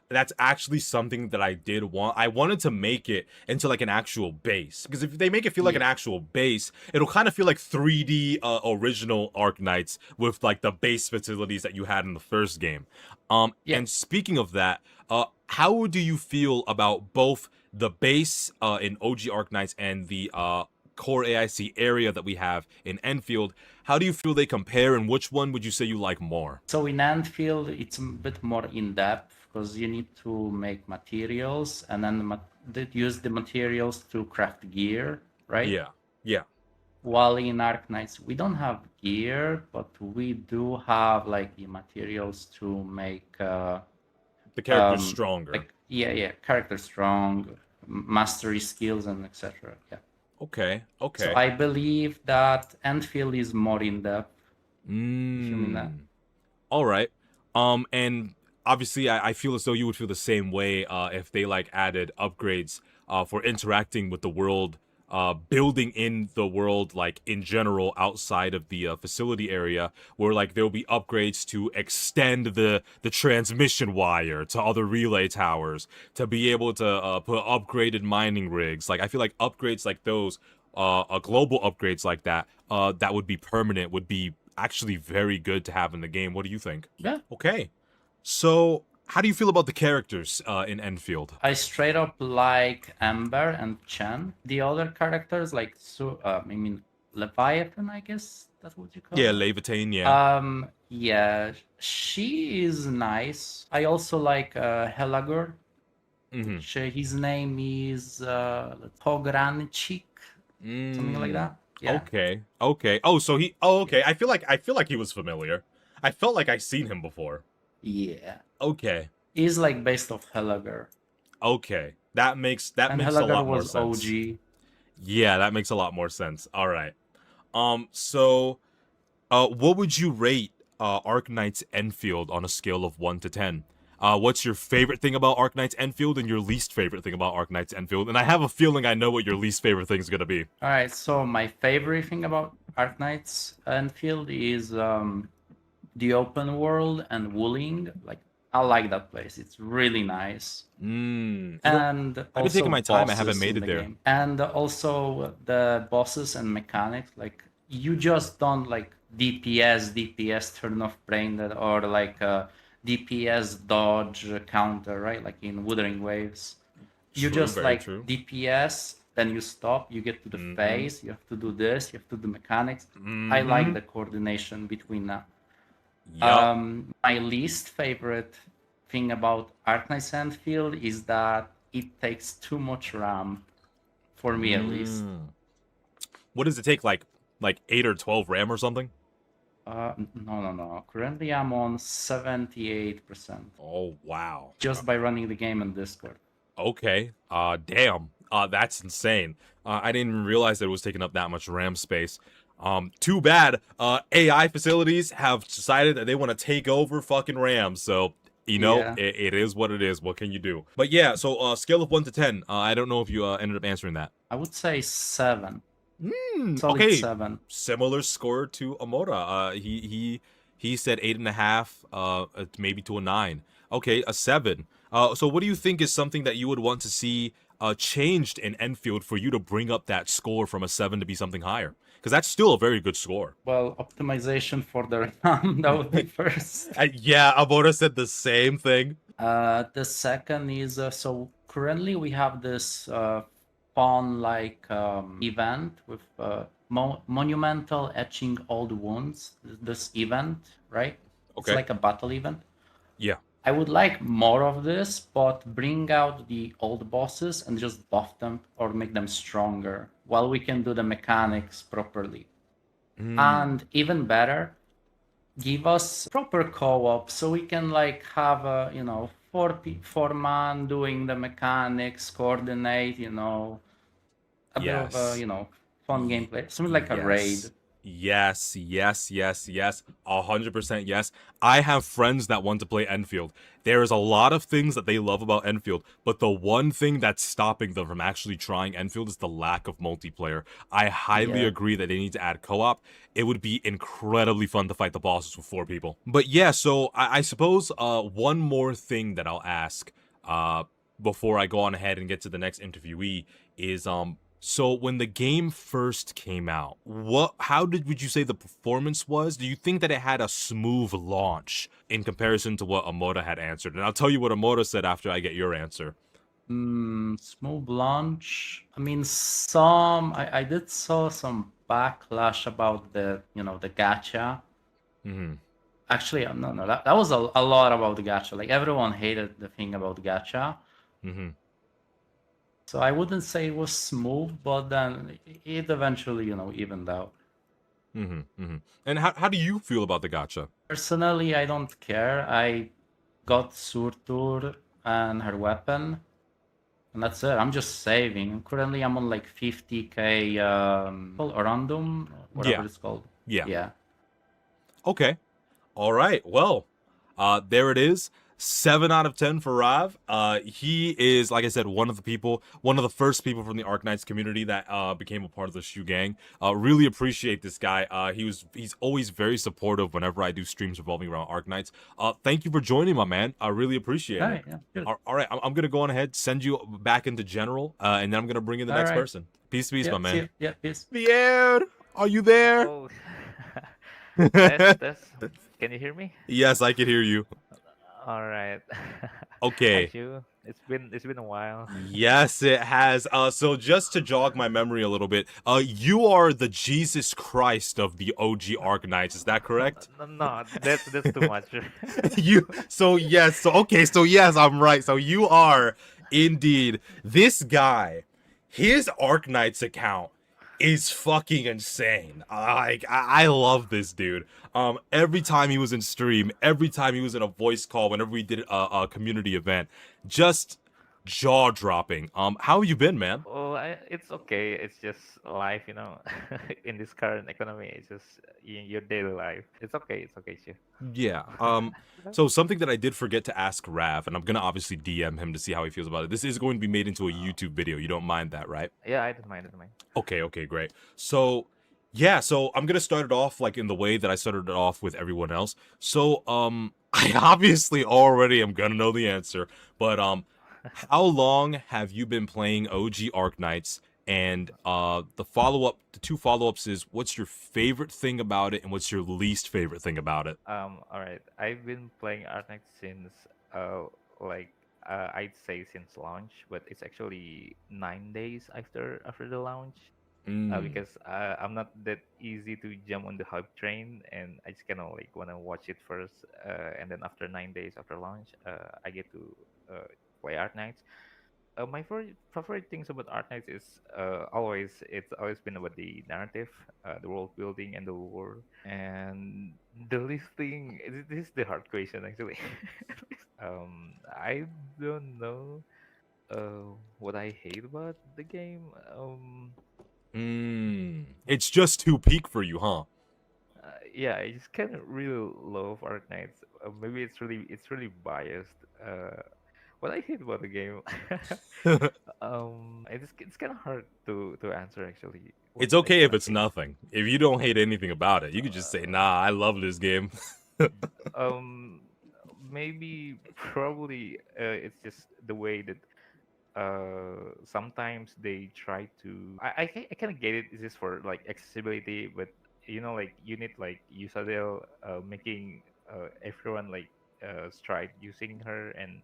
Speaker 1: that's actually something that I did want. I wanted to make it into like an actual base, because if they make it feel like an actual base, it'll kind of feel like 3D original Arknights with like the base facilities that you had in the first game. And speaking of that, how do you feel about both the base in OG Arknights and the core AIC area that we have in Enfield? How do you feel they compare, and which one would you say you like more?
Speaker 3: So in Enfield, it's a bit more in depth because you need to make materials and then use the materials to craft gear, right?
Speaker 1: Yeah.
Speaker 3: While in Arknights, we don't have gear, but we do have like the materials to make
Speaker 1: the characters stronger.
Speaker 3: Like, character strong, mastery skills, and etc. Yeah.
Speaker 1: Okay.
Speaker 3: So I believe that Enfield is more in depth. If you mean that.
Speaker 1: All right. And obviously, I feel as though you would feel the same way if they like added upgrades for interacting with the world, building in the world, like in general outside of the facility area, where like there'll be upgrades to extend the transmission wire to other relay towers, to be able to put upgraded mining rigs. Like I feel like upgrades like those, global upgrades like that, that would be permanent, would be actually very good to have in the game. What do you think?
Speaker 3: Yeah.
Speaker 1: Okay. So how do you feel about the characters in Enfield?
Speaker 3: I straight up like Amber and Chen. The other characters, like Leviathan, I guess that's what you call
Speaker 1: Yeah,
Speaker 3: it.
Speaker 1: Leviathan, yeah.
Speaker 3: Yeah, she is nice. I also like Helagur. His name is Pogranchik, something like that. Yeah.
Speaker 4: Okay. Okay. Oh, so he. Oh, okay. I feel like he was familiar. I felt like I seen him before.
Speaker 3: Yeah.
Speaker 4: Okay.
Speaker 3: He's like based off Helager.
Speaker 4: Okay. That makes a
Speaker 3: Helager
Speaker 4: lot more
Speaker 3: was
Speaker 4: sense.
Speaker 3: OG.
Speaker 4: Yeah, that makes a lot more sense. All right. So, what would you rate Arknights Enfield on a scale of 1 to 10? What's your favorite thing about Arknights Enfield and your least favorite thing about Arknights Enfield? And I have a feeling I know what your least favorite thing is gonna be.
Speaker 3: All right. So my favorite thing about Arknights Enfield is the open world and Wuling. Like I like that place. It's really nice.
Speaker 4: You know,
Speaker 3: And
Speaker 4: I've been
Speaker 3: also
Speaker 4: taking my time. I haven't
Speaker 3: bosses
Speaker 4: made
Speaker 3: in
Speaker 4: it
Speaker 3: the
Speaker 4: there.
Speaker 3: game. And also the bosses and mechanics. Like you just don't like DPS turn off brain dead or like DPS dodge counter, right? Like in Wuthering Waves. You
Speaker 4: True,
Speaker 3: just
Speaker 4: very
Speaker 3: like
Speaker 4: true.
Speaker 3: DPS, then you stop, you get to the phase, you have to do this, you have to do mechanics. I
Speaker 4: Mm-hmm.
Speaker 3: like the coordination between that.
Speaker 4: Yup.
Speaker 3: My least favorite thing about Arknights Enfield is that it takes too much RAM, for me at least.
Speaker 4: What does it take? Like 8 or 12 RAM or something?
Speaker 3: No. Currently, I'm on 78%.
Speaker 4: Oh wow.
Speaker 3: Just by running the game in Discord.
Speaker 4: Okay. Damn. That's insane. I didn't even realize that it was taking up that much RAM space. Too bad. AI facilities have decided that they want to take over fucking RAM. So, you know,
Speaker 3: Yeah.
Speaker 4: it is what it is. What can you do? But yeah, so scale of 1 to 10. I don't know if you ended up answering that.
Speaker 3: I would say 7. Solid
Speaker 4: Okay.
Speaker 3: 7.
Speaker 4: Similar score to Amoda. He said 8.5, maybe to a 9. Okay, a 7. So what do you think is something that you would want to see changed in Enfield for you to bring up that score from a 7 to be something higher? Because that's still a very good score.
Speaker 3: Well, optimization for the RAM, that would be first.
Speaker 4: Yeah, Amoda said the same thing.
Speaker 3: The second is, so currently we have this fun-like event with monumental etching old wounds. This event, right?
Speaker 4: Okay.
Speaker 3: It's like a battle event.
Speaker 4: Yeah.
Speaker 3: I would like more of this, but bring out the old bosses and just buff them or make them stronger while we can do the mechanics properly. And even better, give us proper co-op so we can like have a, you know, four man doing the mechanics, coordinate, you know, a bit of a, you know, fun gameplay. Something like a raid.
Speaker 4: Yes. 100% yes. I have friends that want to play Enfield. There is a lot of things that they love about Enfield, but the one thing that's stopping them from actually trying Enfield is the lack of multiplayer. I highly agree that they need to add co-op. It would be incredibly fun to fight the bosses with 4 people. But yeah, so I suppose one more thing that I'll ask before I go on ahead and get to the next interviewee is so when the game first came out, would you say the performance was? Do you think that it had a smooth launch in comparison to what Amoda had answered? And I'll tell you what Amoda said after I get your answer.
Speaker 3: Smooth launch. I mean, I did saw some backlash about the, you know, the gacha. Actually, no, that was a lot about the gacha. Like everyone hated the thing about gacha. So I wouldn't say it was smooth, but then it eventually, you know, evened out.
Speaker 4: And how do you feel about the gacha?
Speaker 3: Personally, I don't care. I got Surtur and her weapon, and that's it. I'm just saving. Currently, I'm on like 50k Orandum, whatever it's called. Yeah.
Speaker 4: Okay. All right. Well, there it is. 7 out of 10 for Rav. He is, like I said, one of the first people from the Arknights community that became a part of the Shu gang. Really appreciate this guy. He's always very supportive whenever I do streams revolving around Arknights. Thank you for joining, my man. I really appreciate it.
Speaker 3: Yeah,
Speaker 4: all right, I'm gonna go on ahead, send you back into general, and then I'm gonna bring in the next person. Peace, my man.
Speaker 3: Yeah, peace.
Speaker 4: Vier, are you there?
Speaker 5: Oh. Test. Can you hear me?
Speaker 4: Yes, I can hear you.
Speaker 5: All right.
Speaker 4: Okay.
Speaker 5: Thank you. It's been a while.
Speaker 4: Yes, it has. So just to jog my memory a little bit, you are the Jesus Christ of the OG Arknights. Is that correct?
Speaker 5: No, that's too much.
Speaker 4: So yes, I'm right. So you are indeed this guy. His Arknights account is fucking insane. I love this dude. Every time he was in stream, every time he was in a voice call, whenever we did a community event, just jaw dropping. How you been, man?
Speaker 5: Oh, it's okay. It's just life, in this current economy. It's just your daily life. It's okay. It's okay, too.
Speaker 4: Yeah. So something that I did forget to ask Rav, and I'm gonna obviously DM him to see how he feels about it. This is going to be made into a YouTube video. You don't mind that, right?
Speaker 5: Yeah, I don't mind. I don't mind.
Speaker 4: Okay, great. So, yeah, so I'm gonna start it off like in the way that I started it off with everyone else. So, I obviously already am gonna know the answer, but how long have you been playing OG Arknights? And the two follow-ups is what's your favorite thing about it and what's your least favorite thing about it?
Speaker 5: All right. I've been playing Arcnight since like I'd say since launch, but it's actually 9 days after the launch.
Speaker 4: Mm.
Speaker 5: Because I'm not that easy to jump on the hype train, and I just kind of like want to watch it first, and then after 9 days after launch, I get to play Art Nights. My favorite things about Art Nights is it's always been about the narrative, the world building, and the lore. And the least thing, this is the hard question actually. I don't know what I hate about the game.
Speaker 4: It's just too peak for you, huh?
Speaker 5: Yeah, I just kind of really love Arknights. Maybe it's really biased. What I hate about the game, it's kind of hard to answer actually. What
Speaker 4: It's
Speaker 5: I
Speaker 4: okay
Speaker 5: kind
Speaker 4: if
Speaker 5: of
Speaker 4: it's
Speaker 5: hate.
Speaker 4: nothing. If you don't hate anything about it, you could just say, "Nah, I love this game."
Speaker 5: Um, Maybe probably it's just the way that sometimes they try to I kind of get it. This is for like accessibility, but like you need like Usadel making everyone like stride using her and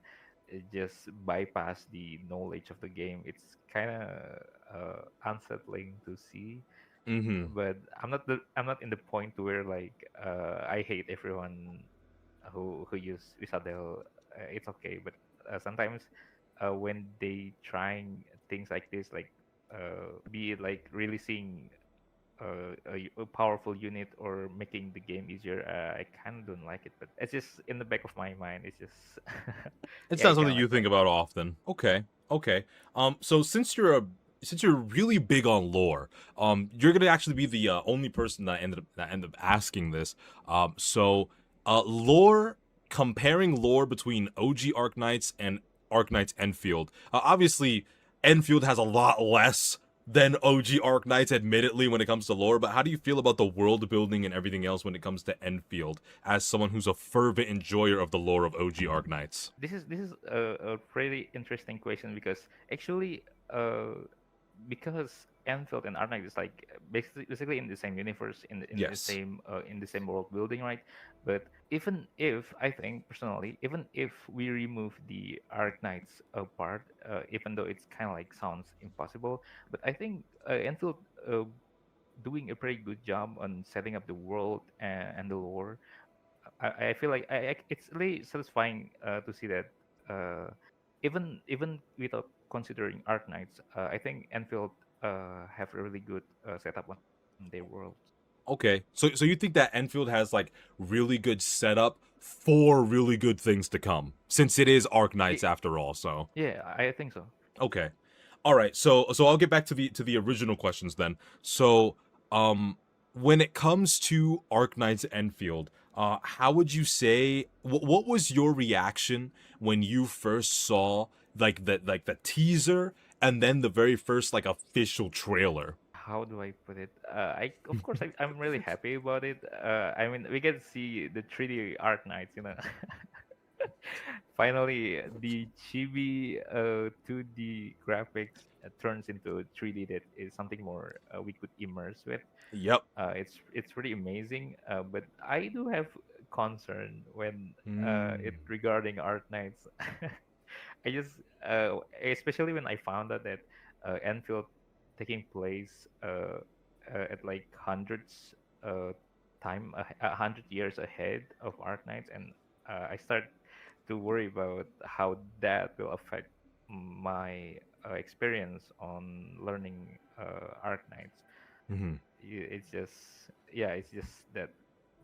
Speaker 5: just bypass the knowledge of the game. It's kind of unsettling to see,
Speaker 4: Mm-hmm.
Speaker 5: but I'm not in the point to where like I hate everyone who use Visadel. It's okay, but sometimes when they trying things like this, like be it like releasing a powerful unit or making the game easier, I kind of don't like it. But it's just in the back of my mind. It's just
Speaker 4: It's
Speaker 5: yeah, I
Speaker 4: not
Speaker 5: kind
Speaker 4: something
Speaker 5: of
Speaker 4: you
Speaker 5: like that.
Speaker 4: think about often. Okay. So since you're really big on lore, you're gonna actually be the only person that ended up asking this. Lore comparing lore between OG Arknights and Arknights Enfield. Obviously, Enfield has a lot less than OG Arknights, admittedly, when it comes to lore. But how do you feel about the world building and everything else when it comes to Enfield? As someone who's a fervent enjoyer of the lore of OG Arknights.
Speaker 5: This is a pretty interesting question because actually, because Enfield and Arnak is like basically in the same universe,
Speaker 4: Yes.
Speaker 5: in the same world building, right? But even if I think personally, even if we remove the Arknights part, even though it's kind of like sounds impossible, but I think Enfield doing a pretty good job on setting up the world and the lore. I feel like it's really satisfying to see that even without considering Arknights, I think Enfield have a really good setup on their world.
Speaker 4: Okay. So you think that Enfield has like really good setup for really good things to come, since it is Arknights
Speaker 5: Y-
Speaker 4: after all. So
Speaker 5: Yeah, I think so.
Speaker 4: okay. All right. So I'll get back to the original questions then. So when it comes to Arknights Enfield, how would you say what was your reaction when you first saw like the teaser and then the very first like official trailer?
Speaker 5: How do I put it? I of course I'm really happy about it. I mean, we get to see the 3D Arknights, Finally, the chibi 2D graphics turns into 3D that is something more we could immerse with.
Speaker 4: Yep.
Speaker 5: It's pretty amazing, but I do have concern when it
Speaker 4: Mm.
Speaker 5: regarding Art Nights. I just, especially when I found out that Enfield taking place at like hundreds time 100 years ahead of Art Nights, and I start to worry about how that will affect my experience on learning Arknights. It's just, yeah, it's just that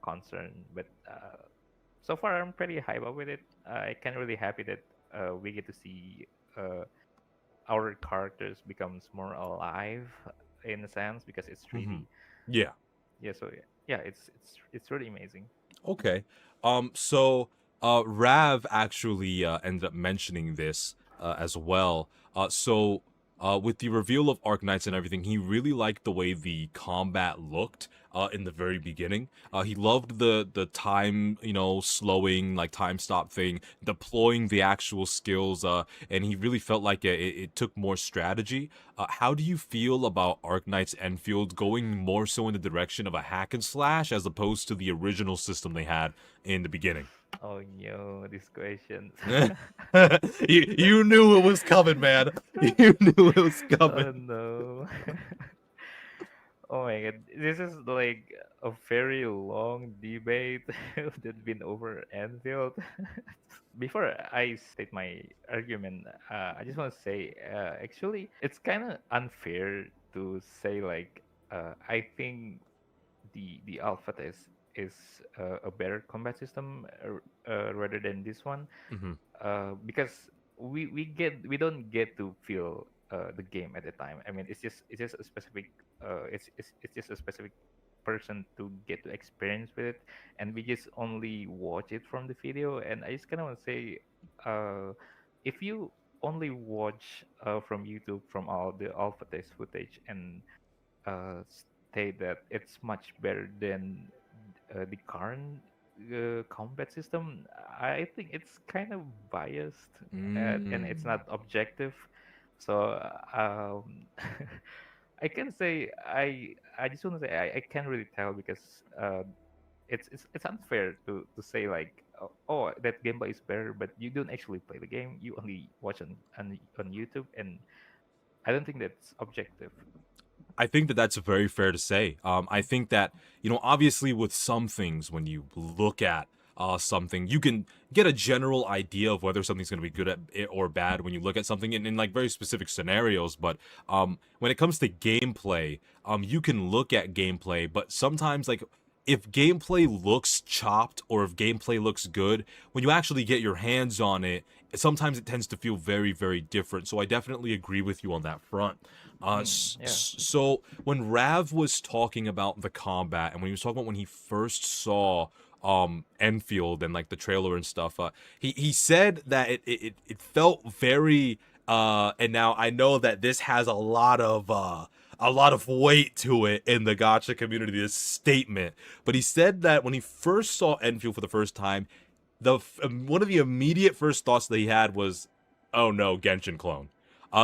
Speaker 5: concern. But so far, I'm pretty hype up with it. I can really happy that we get to see uh, our characters becomes more alive in a sense because it's 3D.
Speaker 4: Yeah.
Speaker 5: Yeah, so yeah, it's really amazing.
Speaker 4: Okay. So Rav actually ended up mentioning this as well. With the reveal of Arknights and everything, he really liked the way the combat looked in the very beginning. He loved the time, slowing, like time stop thing, deploying the actual skills, and he really felt like it took more strategy. How do you feel about Arknights Enfield going more so in the direction of a hack and slash as opposed to the original system they had in the beginning?
Speaker 5: Oh no, these questions.
Speaker 4: you knew it was coming, man. You knew it was coming.
Speaker 5: Oh no. Oh my god, this is like a very long debate that's been over Enfield. Before I state my argument, I just want to say, actually, it's kind of unfair to say like, I think the alpha test is a better combat system rather than this one, because we don't get to feel the game at the time. I mean, it's just a specific it's just a specific person to get to experience with it, and we just only watch it from the video. And I just kind of want to say, if you only watch from YouTube from all the alpha test footage and state that it's much better than the current combat system, I think it's kind of biased, and it's not objective. So I can say I just want to say I can't really tell because it's unfair to say like, oh, that gameplay is better, but you don't actually play the game. You only watch on YouTube, and I don't think that's objective.
Speaker 4: I think that that's very fair to say. I think that, obviously with some things, when you look at something, you can get a general idea of whether something's going to be good at it or bad when you look at something in like very specific scenarios. But when it comes to gameplay, you can look at gameplay, but sometimes like if gameplay looks chopped or if gameplay looks good, when you actually get your hands on it, sometimes it tends to feel very, very different. So I definitely agree with you on that front.
Speaker 5: Yeah.
Speaker 4: So when Rav was talking about the combat and when he was talking about when he first saw Enfield and like the trailer and stuff, he said that it felt very and now I know that this has a lot of weight to it in the gacha community, this statement. But he said that when he first saw Enfield for the first time, one of the immediate first thoughts that he had was, "Oh no, Genshin clone."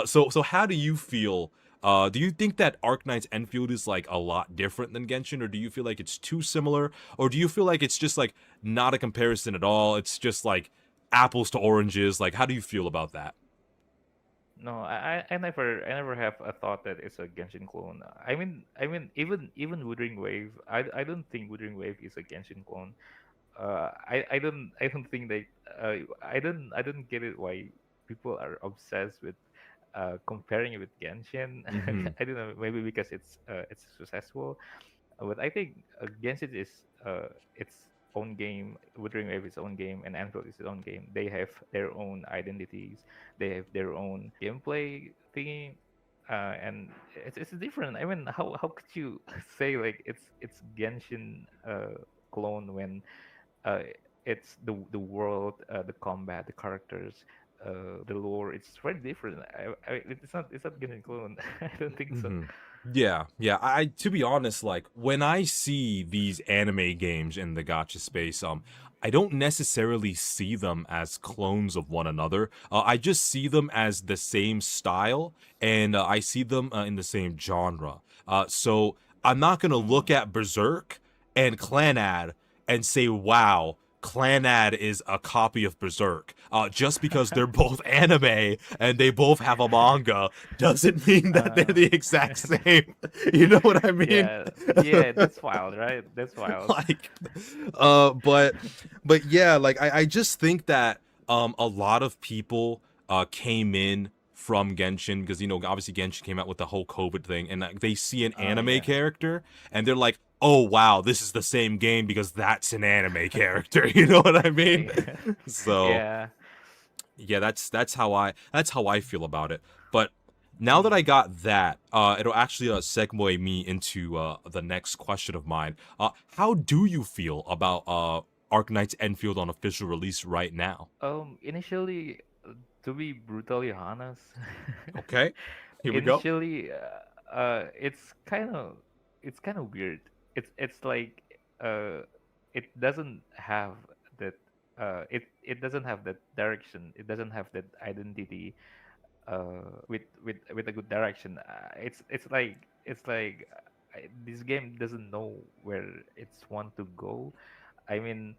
Speaker 4: So how do you feel? Do you think that Arknights Enfield is like a lot different than Genshin, or do you feel like it's too similar, or do you feel like it's just like not a comparison at all? It's just like apples to oranges. Like, how do you feel about that?
Speaker 5: No, I never have a thought that it's a Genshin clone. I mean, even Wuthering Wave, I don't think Wuthering Wave is a Genshin clone. I don't think they I don't get it why people are obsessed with comparing it with Genshin. I don't know, maybe because it's successful. But I think Genshin is its own game. Wuthering Wave is its own game, and Anfield is its own game. They have their own identities. They have their own gameplay thingy, and it's different. I mean, how could you say like it's Genshin clone when uh, it's the world, the combat, the characters, the lore. It's very different. It's not Genshin clone. I don't think so.
Speaker 4: Yeah. I to be honest, like when I see these anime games in the gacha space, I don't necessarily see them as clones of one another. I just see them as the same style, and I see them in the same genre. So I'm not gonna look at Berserk and Clanad and say, "Wow, Clanad is a copy of Berserk." Just because they're both anime and they both have a manga doesn't mean that they're the exact same. You know what I mean?
Speaker 5: Yeah, yeah, that's wild, right? That's wild.
Speaker 4: Like, but yeah, like I just think that a lot of people came in from Genshin because obviously Genshin came out with the whole COVID thing, and they see an anime
Speaker 5: Yeah.
Speaker 4: character and they're like, "Oh wow, this is the same game because that's an anime character." You know what I mean?
Speaker 5: Yeah.
Speaker 4: So
Speaker 5: Yeah.
Speaker 4: yeah, that's how I feel about it. But now that
Speaker 5: Mm.
Speaker 4: I got that, it'll actually segue me into the next question of mine. How do you feel about Arknights Enfield on official release right now?
Speaker 5: Initially, to be brutally honest,
Speaker 4: Okay, here we go.
Speaker 5: initially, it's kind of weird. It's like it doesn't have that it doesn't have that direction. It doesn't have that identity with a good direction. It's like this game doesn't know where it's want to go. I mean,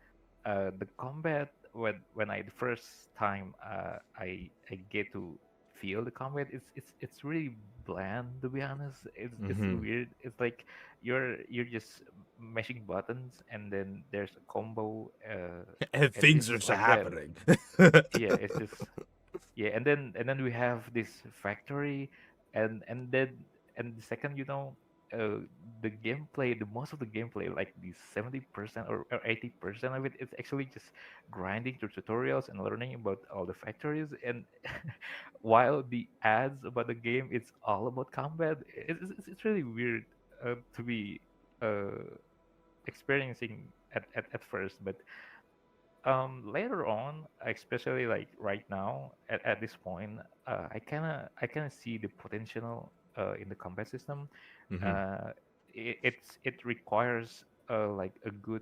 Speaker 5: the combat when I the first time I get to feel the combat, it's really bland to be honest. It's
Speaker 4: Mm-hmm.
Speaker 5: weird. It's like you're just mashing buttons and then there's a combo.
Speaker 4: And
Speaker 5: It's
Speaker 4: things are
Speaker 5: just
Speaker 4: just
Speaker 5: like that.
Speaker 4: happening.
Speaker 5: Yeah, it's just yeah, and then we have this factory, and the second uh, the gameplay, the most of the gameplay, like the 70% or 80% of it, is actually just grinding through tutorials and learning about all the factories. And while the ads about the game, it's all about combat. It's really weird to be uh, experiencing at first, but later on, especially like right now at this point, I kind of see the potential in the combat system.
Speaker 4: Mm-hmm.
Speaker 5: It requires like a good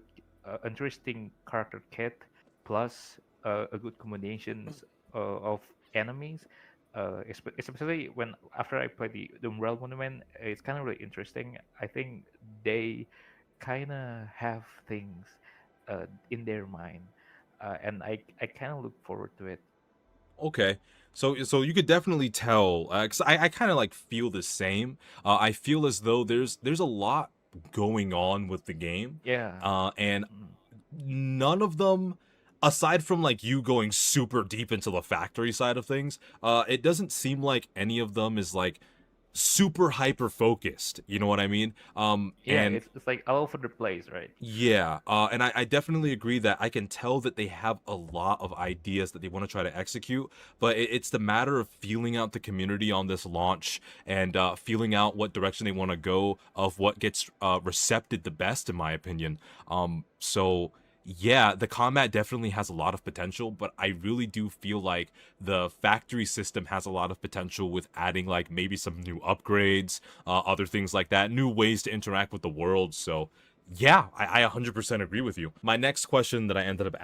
Speaker 5: interesting character kit plus a good combinations of enemies, especially when after I play the Umbrella Monument. It's kind of really interesting. I think they kind of have things in their mind, and I kind of look forward to it.
Speaker 4: Okay. So you could definitely tell, cause I kind of like feel the same. I feel as though there's a lot going on with the game,
Speaker 5: Yeah.
Speaker 4: and
Speaker 5: Mm.
Speaker 4: none of them, aside from like you going super deep into the factory side of things, it doesn't seem like any of them is like super hyper focused. You know what I mean?
Speaker 5: Yeah,
Speaker 4: And
Speaker 5: it's like all over the place, right?
Speaker 4: yeah, and I definitely agree that I can tell that they have a lot of ideas that they want to try to execute, but it's the matter of feeling out the community on this launch and feeling out what direction they want to go of what gets recepted the best, in my opinion. So yeah, the combat definitely has a lot of potential, but I really do feel like the factory system has a lot of potential with adding like maybe some new upgrades, other things like that, new ways to interact with the world. So yeah, I 100% agree with you. My next question that I ended up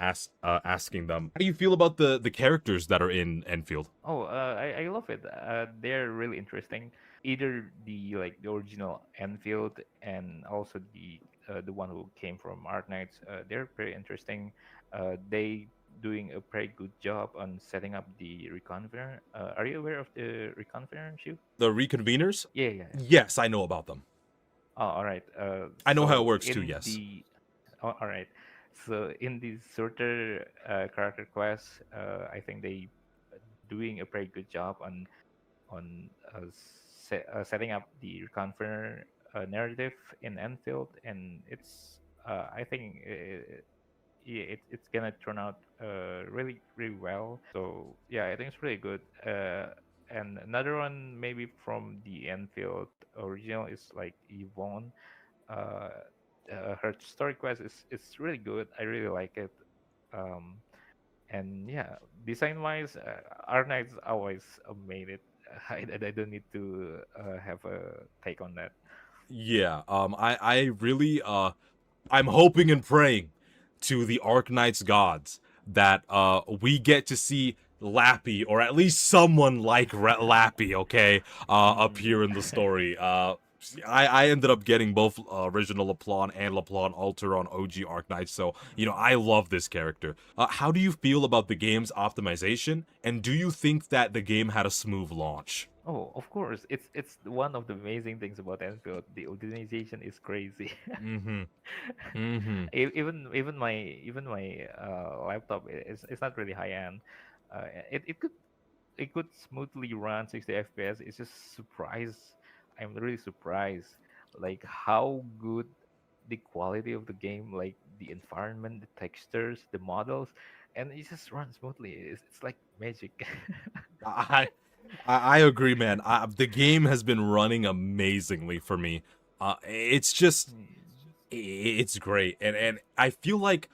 Speaker 4: asking them: how do you feel about the characters that are in Enfield?
Speaker 5: Oh, I love it. They're really interesting. Either the original Enfield and also the one who came from Arknights. They're pretty interesting. They doing a pretty good job on setting up the reconvener. Are you aware of the reconvener, Shu?
Speaker 4: The reconveners?
Speaker 5: Yeah, yeah, yeah.
Speaker 4: Yes, I know about them.
Speaker 5: Oh, all right.
Speaker 4: I know how it
Speaker 5: So
Speaker 4: works too.
Speaker 5: in
Speaker 4: Yes.
Speaker 5: the all right. So in the sorter character class, I think they doing a pretty good job on setting up the conference narrative in Enfield, and I think it's gonna turn out really really well. So yeah, I think it's really good. And another one maybe from the Enfield original is like Yvonne. Uh, her story quest is really good. I really like it. Um, and yeah, design wise, our knights always made it. I don't need to have a take on that.
Speaker 4: Yeah. I really I'm hoping and praying to the Arknights gods that we get to see Lappy, or at least someone like Lappy, okay,
Speaker 5: Mm.
Speaker 4: appear in the story. I ended up getting both original Laplon and Laplon Alter on OG Arknights, so I love this character. How do you feel about the game's optimization, and do you think that the game had a smooth launch?
Speaker 5: Oh, of course, it's one of the amazing things about Enfield. The organization is crazy.
Speaker 4: Mm-hmm. Mm-hmm.
Speaker 5: Even my laptop is it's not really high end. It could it could smoothly run 60 FPS. It's just surprise. I'm really surprised, like how good the quality of the game, like the environment, the textures, the models, and it just runs smoothly. It's like magic.
Speaker 4: I I agree, man. The game has been running amazingly for me. It's just it's great, and I feel like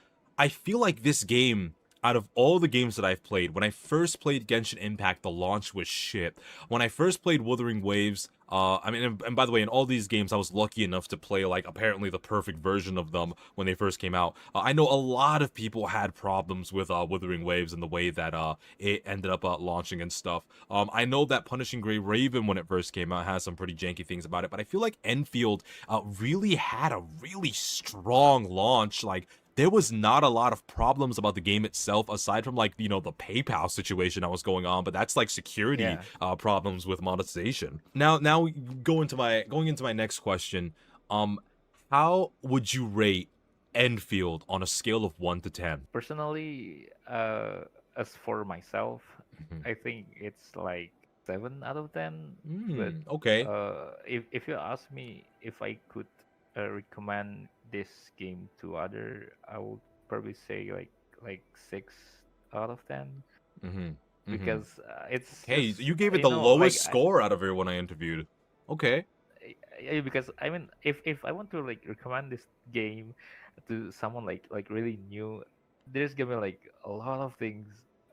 Speaker 4: this game, out of all the games that I've played, when I first played Genshin Impact, the launch was shit. When I first played Wuthering Waves, I mean, and by the way, in all these games, I was lucky enough to play like apparently the perfect version of them when they first came out. I know a lot of people had problems with Wuthering Waves and the way that it ended up launching and stuff. I know that Punishing Gray Raven, when it first came out, has some pretty janky things about it, but I feel like Enfield really had a really strong launch. Like, there was not a lot of problems about the game itself, aside from like, you know, the PayPal situation that was going on, but that's like security
Speaker 5: Yeah.
Speaker 4: problems with monetization. Now going into my next question, um, how would you rate Enfield on a scale of 1 to 10?
Speaker 5: Personally, as for myself, I think it's like 7 out of 10. But
Speaker 4: Okay.
Speaker 5: if you ask me if I could recommend this game to other, I would probably say like 6 out of 10,
Speaker 4: Mm-hmm. Mm-hmm.
Speaker 5: because it's
Speaker 4: Okay,
Speaker 5: just
Speaker 4: you gave it
Speaker 5: you
Speaker 4: the
Speaker 5: know like
Speaker 4: lowest score out of everyone I interviewed. Okay.
Speaker 5: because I mean, if I want to like recommend this game to someone like really new, there's gonna be like a lot of things,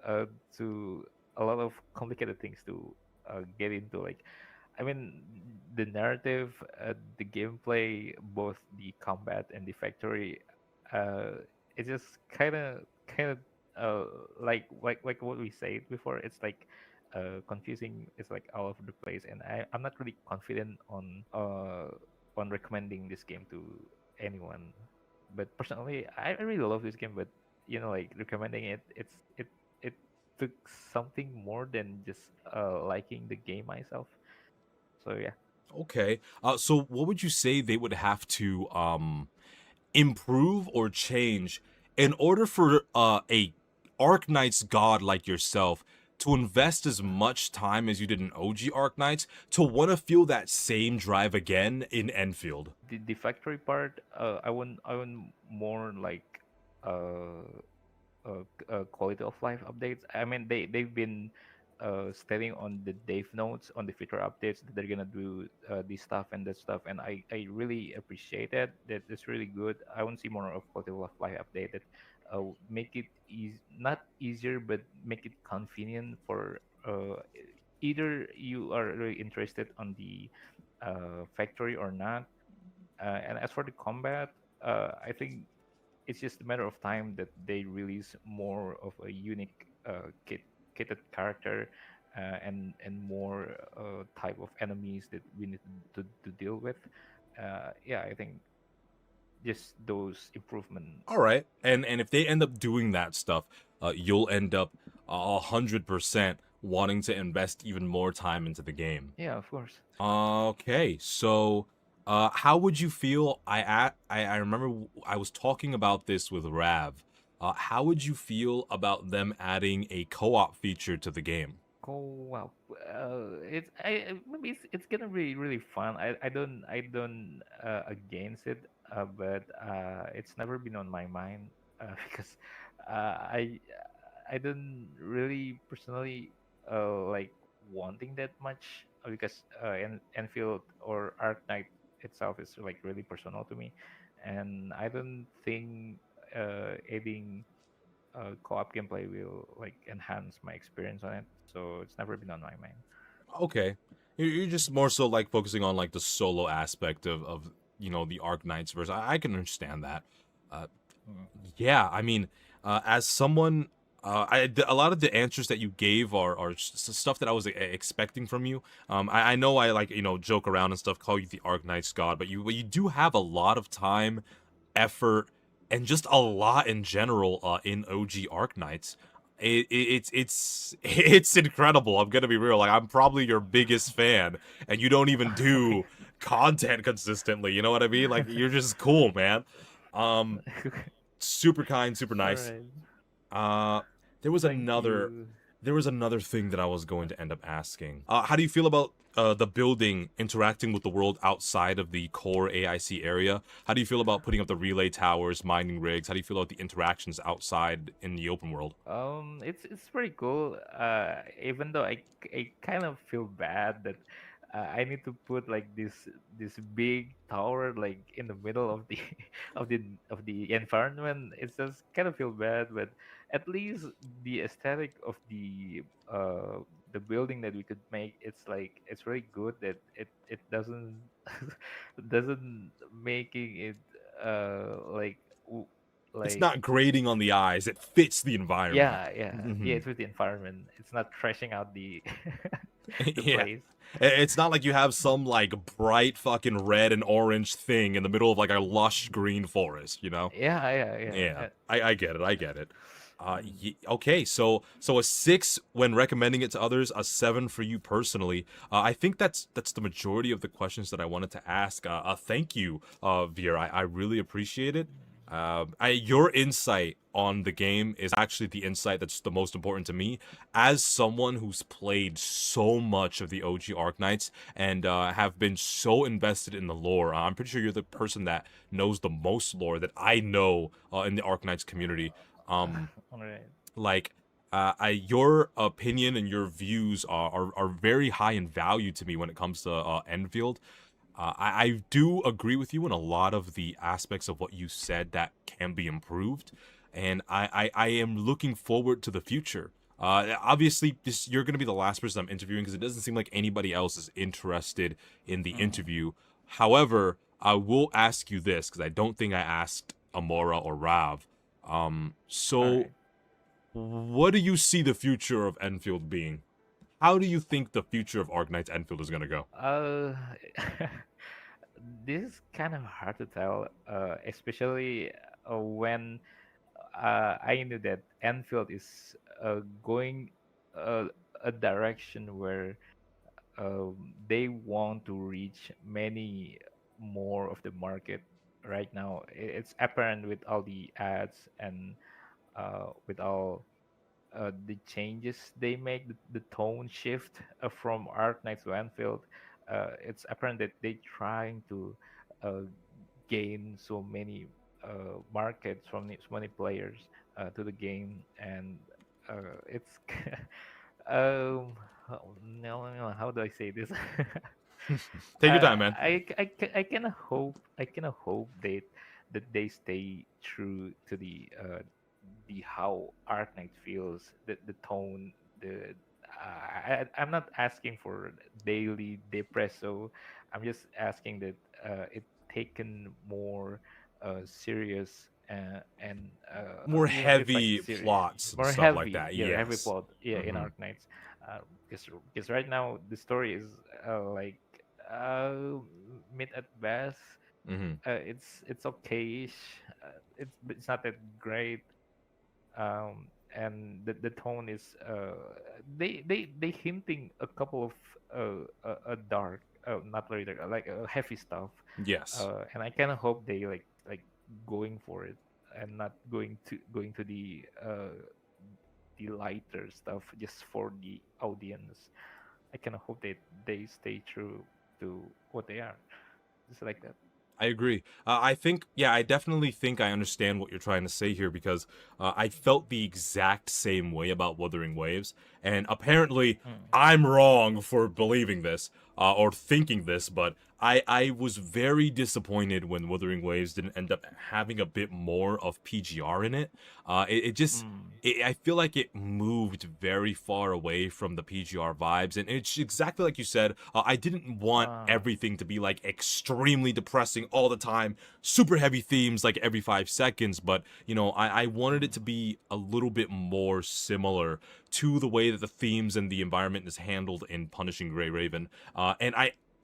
Speaker 5: uh to a lot of complicated things to get into. Like, I mean, the narrative, the gameplay, both the combat and the factory, uh it's just kind of uh like what we said before. It's like confusing. It's like all over the place, and I'm not really confident on recommending this game to anyone. But personally, I really love this game. But like recommending it, it took something more than just liking the game myself. So yeah.
Speaker 4: Okay. So what would you say they would have to improve or change in order for a Arknights god like yourself to invest as much time as you did in OG Arknights to want to feel that same drive again in Enfield?
Speaker 5: The factory part, I want more like uh, quality of life updates. I mean, they've been stating on the dev notes on the future updates that they're gonna do this stuff and that stuff, and I really appreciate that. That's really good. I want to see more of quality of life updated. Make it not easier, but make it convenient for either you are really interested on the factory or not. And as for the combat, I think it's just a matter of time that they release more of a unique kitted character, and more type of enemies that we need to deal with. Yeah, I think just those improvement.
Speaker 4: All right, and if they end up doing that stuff, you'll end up 100% wanting to invest even more time into the game.
Speaker 5: Yeah, of course.
Speaker 4: Okay, so how would you feel? I remember I was talking about this with Rav. How would you feel about them adding a co-op feature to the game?
Speaker 5: Co-op. It's maybe it's gonna be really fun. I don't against it, but it's never been on my mind, because I don't really personally like wanting that much, because Enfield or Arc Knight itself is like really personal to me, and I don't think adding co-op gameplay will like enhance my experience on it. So it's never been on my mind.
Speaker 4: Okay, you're just more so like focusing on like the solo aspect of the Arknights verse. I can understand that. Uh,
Speaker 5: Mm.
Speaker 4: yeah, I mean, as someone, a lot of the answers that you gave are stuff that I was expecting from you. I know I like joke around and stuff, call you the Arknights god, but you do have a lot of time, effort, and just a lot in general in OG Arknights. It's incredible. I'm gonna be real. Like, I'm probably your biggest fan, and you don't even
Speaker 5: Okay.
Speaker 4: do content consistently. You know what I mean? Like, you're just cool, man. Um, super kind, super
Speaker 5: All
Speaker 4: nice.
Speaker 5: right.
Speaker 4: Uh, there was
Speaker 5: Thank
Speaker 4: another
Speaker 5: you.
Speaker 4: There was another thing that I was going to end up asking. How do you feel about the building interacting with the world outside of the core AIC area? How do you feel about putting up the relay towers, mining rigs? How do you feel about the interactions outside in the open world?
Speaker 5: It's pretty cool. Even though I kind of feel bad that I need to put like this big tower like in the middle of the of the environment. It's just kind of feel bad, but at least the aesthetic of the building that we could make, it's really good that it doesn't doesn't making it like
Speaker 4: It's
Speaker 5: like
Speaker 4: not grating on the eyes. It fits the environment.
Speaker 5: yeah, it's with the environment. It's not trashing out the the
Speaker 4: Yeah.
Speaker 5: place.
Speaker 4: It's not like you have some like bright fucking red and orange thing in the middle of like a lush green forest, you know? Yeah, I get it. I get it. Okay, so a 6 when recommending it to others, a 7 for you personally. I think that's the majority of the questions that I wanted to ask. Thank you, Vier. I really appreciate it. Your insight on the game is actually the insight that's the most important to me. As someone who's played so much of the OG Arknights and have been so invested in the lore, I'm pretty sure you're the person that knows the most lore that I know in the Arknights community.
Speaker 5: All right.
Speaker 4: Like your opinion and your views are very high in value to me when it comes to Enfield. I do agree with you in a lot of the aspects of what you said that can be improved, and I am looking forward to the future. Obviously, you're going to be the last person I'm interviewing because it doesn't seem like anybody else is interested in the interview. However, I will ask you this because I don't think I asked Amora or Rav. So,
Speaker 5: Alright.
Speaker 4: what do you see the future of Enfield being? How do you think the future of Arknights Enfield is going to go?
Speaker 5: This is kind of hard to tell, especially when I knew that Enfield is going a direction where they want to reach many more of the market. Right now, it's apparent with all the ads and with all the changes they make, the tone shift from Arknights to Enfield. It's apparent that they're trying to uh, gain so many markets from so many players to the game, and it's no, how do I say this?
Speaker 4: Take your time, man.
Speaker 5: I kind of hope that they stay true to the how Arknight feels, the tone, the I'm not asking for daily depresso. I'm just asking that it taken more serious and
Speaker 4: More
Speaker 5: it's like
Speaker 4: heavy
Speaker 5: serious,
Speaker 4: plots and
Speaker 5: more
Speaker 4: stuff like
Speaker 5: heavy,
Speaker 4: that.
Speaker 5: yeah, heavy
Speaker 4: Yes.
Speaker 5: plot, yeah, in Arknights. Because right now the story is like uh, mid at best.
Speaker 4: Mm-hmm.
Speaker 5: It's okayish. It's not that great. And the tone is they hinting a couple of a dark, not very dark, like heavy stuff.
Speaker 4: Yes.
Speaker 5: And I kind of hope they like going for it and not going to the lighter stuff just for the audience. I kind of hope that they stay true to what they are, just like that.
Speaker 4: I agree. I think, yeah, I definitely think I understand what you're trying to say here because I felt the exact same way about Wuthering Waves, and apparently
Speaker 5: Mm.
Speaker 4: I'm wrong for believing this or thinking this, but I was very disappointed when Wuthering Waves didn't end up having a bit more of PGR in it. It just,
Speaker 5: Mm.
Speaker 4: I feel like it moved very far away from the PGR vibes, and it's exactly like you said. I didn't want
Speaker 5: Ah.
Speaker 4: everything to be like extremely depressing all the time, super heavy themes like every 5 seconds, but you know, I wanted it to be a little bit more similar to the way that the themes and the environment is handled in Punishing Grey Raven. And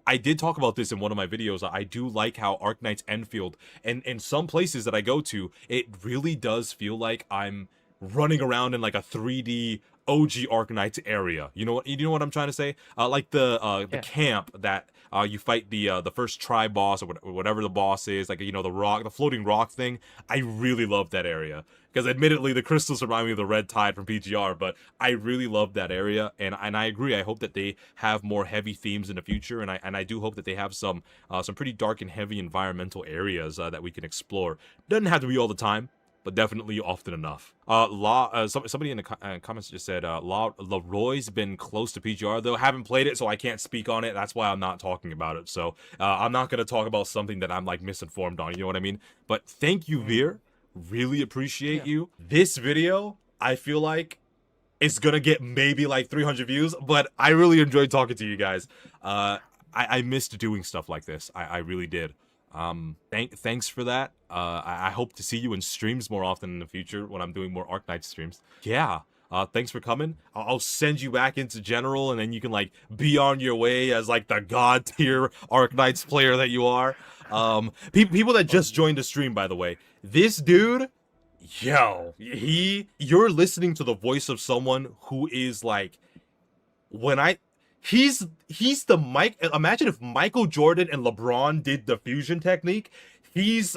Speaker 4: I did talk about this in one of my videos. I do like how Arknights Enfield, and in some places that I go to, it really does feel like I'm running around in like a 3D OG Arknights area. You know what I'm trying to say? Like the
Speaker 5: Yeah.
Speaker 4: camp that you fight the first tribe boss or whatever the boss is, like the floating rock thing. I really love that area. Because admittedly, the crystals remind me of the Red Tide from PGR, but I really love that area, and I agree. I hope that they have more heavy themes in the future, and I do hope that they have some pretty dark and heavy environmental areas that we can explore. Doesn't have to be all the time, but definitely often enough. Somebody in the comments just said Leroy's been close to PGR though. Haven't played it, so I can't speak on it. That's why I'm not talking about it. So I'm not gonna talk about something that I'm like misinformed on. You know what I mean? But thank you, Vier. Really appreciate you. This video, I feel like it's gonna get maybe like 300 views, but I really enjoyed talking to you guys. I missed doing stuff like this. I really did. Thanks for that. I hope to see you in streams more often in the future when I'm doing more Arknights streams. Yeah. Thanks for coming. I'll send you back into general, and then you can like be on your way as like the god tier Arknights player that you are. People that just joined the stream, by the way, this dude, yo, you're listening to the voice of someone who is like, he's the Mike. Imagine if Michael Jordan and LeBron did the fusion technique. He's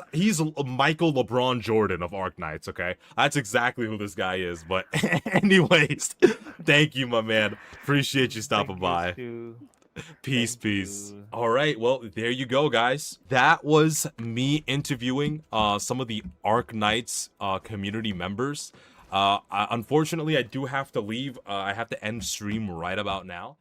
Speaker 4: Michael LeBron Jordan of Arknights, okay? That's exactly who this guy is. But anyways, thank you, my man. Appreciate you stopping by. Peace. All right, well, there you go, guys. That was me interviewing some of the Arknights community members. Unfortunately, I do have to leave. I have to end stream right about now.